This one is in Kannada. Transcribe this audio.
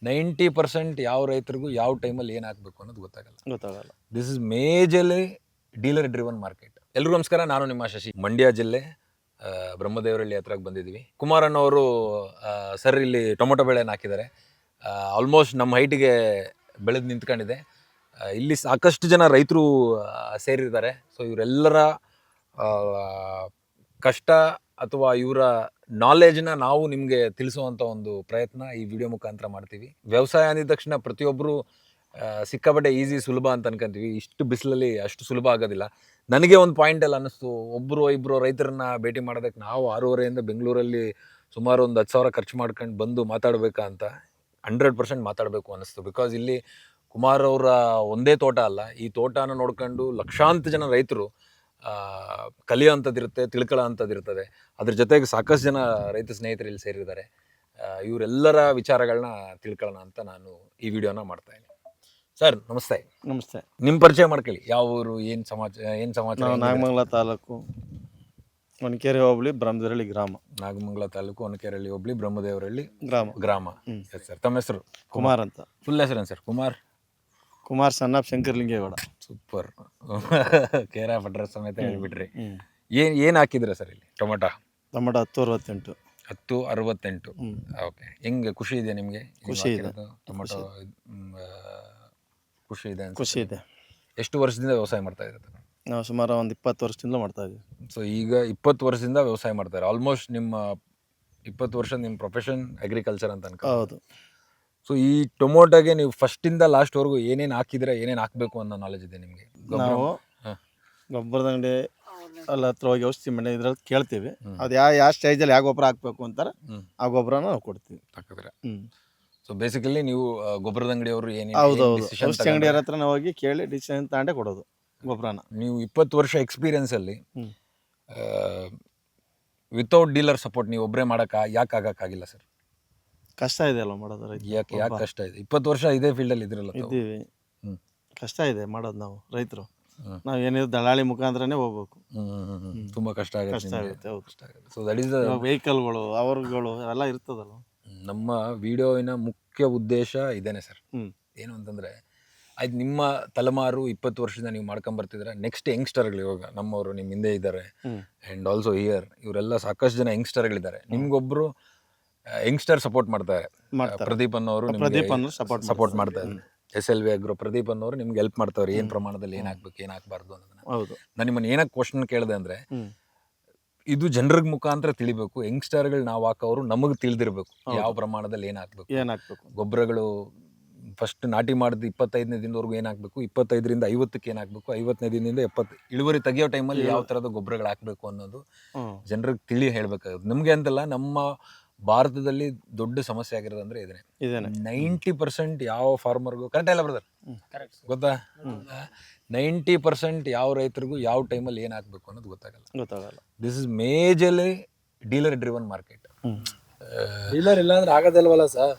90% ಯಾವ ರೈತರಿಗೂ ಯಾವ ಟೈಮಲ್ಲಿ ಏನು ಹಾಕಬೇಕು ಅನ್ನೋದು ಗೊತ್ತಾಗಲ್ಲ. This is majorly dealer driven market. ಎಲ್ರಿಗೂ ನಮಸ್ಕಾರ, ನಾನು ನಿಮ್ಮ ಶಶಿ. ಮಂಡ್ಯ ಜಿಲ್ಲೆ ಬ್ರಹ್ಮದೇವರಹಳ್ಳಿ ಹತ್ರಕ್ಕೆ ಬಂದಿದ್ದೀವಿ. ಕುಮಾರಣ್ಣ ಅವರು ಸರ್ ಇಲ್ಲಿ ಟೊಮೊಟೊ ಬೆಳೆಯನ್ನು ಹಾಕಿದ್ದಾರೆ. ಆಲ್ಮೋಸ್ಟ್ ನಮ್ಮ ಹೈಟಿಗೆ ಬೆಳೆದು ನಿಂತ್ಕೊಂಡಿದೆ. ಇಲ್ಲಿ ಸಾಕಷ್ಟು ಜನ ರೈತರು ಸೇರಿದ್ದಾರೆ. ಸೊ ಇವರೆಲ್ಲರ ಕಷ್ಟ ಅಥವಾ ಇವರ ನಾಲೆಜ್ನ ನಾವು ನಿಮಗೆ ತಿಳಿಸುವಂಥ ಒಂದು ಪ್ರಯತ್ನ ಈ ವಿಡಿಯೋ ಮುಖಾಂತರ ಮಾಡ್ತೀವಿ. ವ್ಯವಸಾಯ ಅಂದಿದ ತಕ್ಷಣ ಪ್ರತಿಯೊಬ್ಬರು ಸಿಕ್ಕಾಪಟ್ಟೆ ಈಸಿ, ಸುಲಭ ಅಂತ ಅನ್ಕೊಂತೀವಿ. ಇಷ್ಟು ಬಿಸಿಲಲ್ಲಿ ಅಷ್ಟು ಸುಲಭ ಆಗೋದಿಲ್ಲ. ನನಗೆ ಒಂದು ಪಾಯಿಂಟಲ್ಲಿ ಅನ್ನಿಸ್ತು, ಒಬ್ಬರು ಇಬ್ಬರು ರೈತರನ್ನ ಭೇಟಿ ಮಾಡೋದಕ್ಕೆ ನಾವು 6:30 ಬೆಂಗಳೂರಲ್ಲಿ ಸುಮಾರು ಒಂದು 10,000 ಖರ್ಚು ಮಾಡ್ಕೊಂಡು ಬಂದು ಮಾತಾಡಬೇಕಾ ಅಂತ 100% ಮಾತಾಡಬೇಕು ಅನ್ನಿಸ್ತು. ಬಿಕಾಸ್ ಇಲ್ಲಿ ಕುಮಾರ್ ಅವರ ಒಂದೇ ತೋಟ ಅಲ್ಲ, ಈ ತೋಟನ ನೋಡ್ಕೊಂಡು ಲಕ್ಷಾಂತರ ಜನ ರೈತರು ಕಲಿಯೋ ಅಂಥದ್ದಿರುತ್ತೆ, ತಿಳ್ಕೊಳ್ಳೋ ಅಂಥದ್ದಿರ್ತದೆ. ಅದ್ರ ಜೊತೆಗೆ ಸಾಕಷ್ಟು ಜನ ರೈತ ಸ್ನೇಹಿತರು ಇಲ್ಲಿ ಸೇರಿದ್ದಾರೆ. ಇವರೆಲ್ಲರ ವಿಚಾರಗಳನ್ನ ತಿಳ್ಕೊಳ್ಳೋಣ ಅಂತ ನಾನು ಈ ವಿಡಿಯೋನ ಮಾಡ್ತಾಯಿದ್ದೀನಿ. ಸರ್ ನಮಸ್ತೆ. ನಮಸ್ತೆ. ನಿಮ್ಮ ಪರಿಚಯ ಮಾಡ್ಕೊಳ್ಳಿ. ಯಾವ ಊರು, ಏನು ಸಮಾಚಾರ? ನಾಗಮಂಗಲ ತಾಲೂಕು, ಒನಕೆರೆ ಹೋಬಳಿ, ಬ್ರಹ್ಮದೇವರಹಳ್ಳಿ ಗ್ರಾಮ. ನಾಗಮಂಗಲ ತಾಲೂಕು, ಒನಕೆರೆಹಳ್ಳಿ ಹೋಬಳಿ, ಬ್ರಹ್ಮದೇವರಹಳ್ಳಿ ಗ್ರಾಮ. Yes sir. ತಮ್ಮ ಹೆಸರು? ಕುಮಾರ್ ಅಂತ. ಫುಲ್ ಹೆಸರೇನು ಸರ್? ಕುಮಾರ್ ಸಣ್ಣ ಶಂಕರಲಿಂಗೇಗೌಡ. ಸೂಪರ್. ಕೇರ ಪಟ್ರ ಸಮೇತ ಹೇಳ್ಬಿಟ್ರಿ. ಏನು ಹಾಕಿದ್ರೆ ಸರ್ ಇಲ್ಲಿ ಟೊಮೊಟೊ? 1068. 1068. ಓಕೆ. ಹೆಂಗೆ ಖುಷಿ ಇದೆ ನಿಮಗೆ? ಖುಷಿ ಇದೆ. ಟೊಮೊಟೊ ಖುಷಿ ಇದೆ. ಎಷ್ಟು ವರ್ಷದಿಂದ ವ್ಯವಸಾಯ ಮಾಡ್ತಾ ಇದ್ದಾರೆ? ನಾವು ಸುಮಾರು ಒಂದು 20 ವರ್ಷದಿಂದ ಮಾಡ್ತಾ ಇದ್ದೀವಿ. ಸೊ ಈಗ 20 ವರ್ಷದಿಂದ ವ್ಯವಸಾಯ ಮಾಡ್ತಾರೆ. ಆಲ್ಮೋಸ್ಟ್ ನಿಮ್ಮ 20 ವರ್ಷ ನಿಮ್ಮ ಪ್ರೊಫೆಷನ್ ಅಗ್ರಿಕಲ್ಚರ್ ಅಂತ ಅನ್ಕೊ. ಹೌದು. ಸೊ ಈ ಟೊಮೊಟೊಗೆ ನೀವು ಫಸ್ಟಿಂದ ಲಾಸ್ಟ್ವರೆಗೂ ಏನೇನು ಹಾಕಿದ್ರೆ ಏನೇನು ಹಾಕಬೇಕು ಅನ್ನೋ ನಾಲೆಜ್ ಇದೆ ನಿಮಗೆ? ನಾವು ಗೊಬ್ಬರದ ಅಂಗಡಿ ಅಲ್ಲಿ ಹತ್ರ ಹೋಗಿ ಔಷಧಿ ಮನೆ ಇದ್ರಲ್ಲಿ ಕೇಳ್ತೀವಿ. ಅದು ಯಾವ ಸ್ಟೇಜಲ್ಲಿ ಯಾವ ಗೊಬ್ಬರ ಹಾಕಬೇಕು ಅಂತಾರೆ, ಆ ಗೊಬ್ಬರನ ನಾವು ಕೊಡ್ತೀವಿ. ಹಾಕಿದ್ರೆ ಸೊ ಬೇಸಿಕಲಿ ನೀವು ಗೊಬ್ಬರದ ಅಂಗಡಿಯವರು ಹೌದು ಔಷಧಿ ಅಂಗಡಿಯವ್ರ ಹತ್ರ ನಾವು ಹೋಗಿ ಕೇಳಿ ಡಿಸಿಷನ್ ತಗೊಂಡೇ ಕೊಡೋದು ಗೊಬ್ಬರನ. ನೀವು 20 ವರ್ಷ ಎಕ್ಸ್ಪೀರಿಯನ್ಸಲ್ಲಿ ವಿತೌಟ್ ಡೀಲರ್ ಸಪೋರ್ಟ್ ನೀವು ಒಬ್ಬರೇ ಯಾಕೆ ಆಗೋಕ್ಕಾಗಿಲ್ಲ ಸರ್? ಕಷ್ಟ ಇದೆ ಅಲ್ವ ಮಾಡೋದು ರೈತ. ಯಾಕೆ ಕಷ್ಟ ಇದೆ? 20 ವರ್ಷ ಇದೇ ಫೀಲ್ಡಲ್ಲಿ ಇದ್ರಲ್ಲ. ಇದ್ದೀವಿ. ಕಷ್ಟ ಇದೆ ಮಾಡೋದು. ನಾವು ರೈತರು ನಾವು ಏನಿದ್ರು ದಳ್ಳಾಳಿ ಮುಖಾಂತರನೇ ಹೋಗ್ಬೇಕು. ತುಂಬ ಕಷ್ಟ ಆಗುತ್ತೆ. ಹೌದು. ಸೊ ದಟ್ ಈಸ್ ವೆಹಿಕಲ್ಗಳು ಅವರುಗಳು ಎಲ್ಲ ಇರ್ತದಲ್ಲ. ನಮ್ಮ ವಿಡಿಯೋವಿನ ಮುಖ್ಯ ಉದ್ದೇಶ ಇದೇನೆ ಸರ್. ಏನು ಅಂತಂದರೆ, ಆಯ್ತು ನಿಮ್ಮ ತಲೆಮಾರು 20 ವರ್ಷದಿಂದ ನೀವು ಮಾಡ್ಕೊಂಬರ್ತಿದ್ರೆ, ನೆಕ್ಸ್ಟ್ ಯಂಗ್ಸ್ಟರ್ಗಳು ಇವಾಗ ನಮ್ಮವರು ನಿಮ್ಮ ಹಿಂದೆ ಇದ್ದಾರೆ. ಆ್ಯಂಡ್ ಆಲ್ಸೋ ಹಿಯರ್ ಇವರೆಲ್ಲ ಸಾಕಷ್ಟು ಜನ ಯಂಗ್ಸ್ಟರ್ಗಳಿದ್ದಾರೆ. ನಿಮ್ಗೊಬ್ಬರು ಯಂಗ್ಸ್ಟರ್ ಸಪೋರ್ಟ್ ಮಾಡ್ತಾರೆ. ಪ್ರದೀಪ್ ಅನ್ನೋರು ಸಪೋರ್ಟ್ ಮಾಡ್ತಾರೆ. SLV Agro ಪ್ರದೀಪ್ ಅನ್ನೋರು ನಿಮ್ಗೆ ಹೆಲ್ಪ್ ಮಾಡ್ತಾರೆ. ಏನು ಪ್ರಮಾಣದಲ್ಲಿ ಏನು ಹಾಕ್ಬೇಕು, ಏನು ಹಾಕಬಾರ್ದು ಅನ್ನೋದನ್ನ. ಹೌದು. ನಾನು ನಿಮ್ಮನ್ನು ಏನಕ್ಕೆ ಕ್ವಶನ್ ಕೇಳಿದೆ ಅಂದರೆ, ಇದು ಜನರಿಗೆ ಮುಖಾಂತರ ತಿಳಿಬೇಕು. ಯಂಗ್ಸ್ಟರ್ಗಳು ನಾವು ಹಾಕೋರು ನಮಗೆ ತಿಳಿದಿರಬೇಕು ಯಾವ ಪ್ರಮಾಣದಲ್ಲಿ ಏನು ಹಾಕಬೇಕು. ಗೊಬ್ಬರಗಳು ಫಸ್ಟ್ ನಾಟಿ ಮಾಡಿದ 25ನೇ ದಿನದವರೆಗೂ ಏನು ಹಾಕಬೇಕು, 25ರಿಂದ 50ಕ್ಕೆ ಏನು ಹಾಕಬೇಕು, 50ನೇ ದಿನದಿಂದ 70 ಇಳುವರಿ ತೆಗಿಯೋ ಟೈಮಲ್ಲಿ ಯಾವ ಥರದ ಗೊಬ್ಬರಗಳು ಹಾಕಬೇಕು ಅನ್ನೋದು ಜನರಿಗೆ ಹೇಳಬೇಕಾಗುತ್ತೆ. ನಮಗೆ ಅಂತಲ್ಲ, ನಮ್ಮ ಭಾರತದಲ್ಲಿ ದೊಡ್ಡ ಸಮಸ್ಯೆ ಆಗಿರೋದು ಅಂದರೆ ಇದೇನೆ. 90% ಯಾವ ಫಾರ್ಮರ್ಗೂ ಕರೆಕ್ಟ್ ಇಲ್ಲ ಬ್ರದರ್, ಗೊತ್ತಾ? 90% ಯಾವ ರೈತರಿಗೂ ಯಾವ ಟೈಮಲ್ಲಿ ಏನು ಹಾಕಬೇಕು ಅನ್ನೋದು ಗೊತ್ತಾಗಲ್ಲ. This is majorly dealer driven market. Dealer ಇಲ್ಲ ಅಂದ್ರೆ ಆಗೋದಿಲ್ವಲ್ಲ ಸರ್.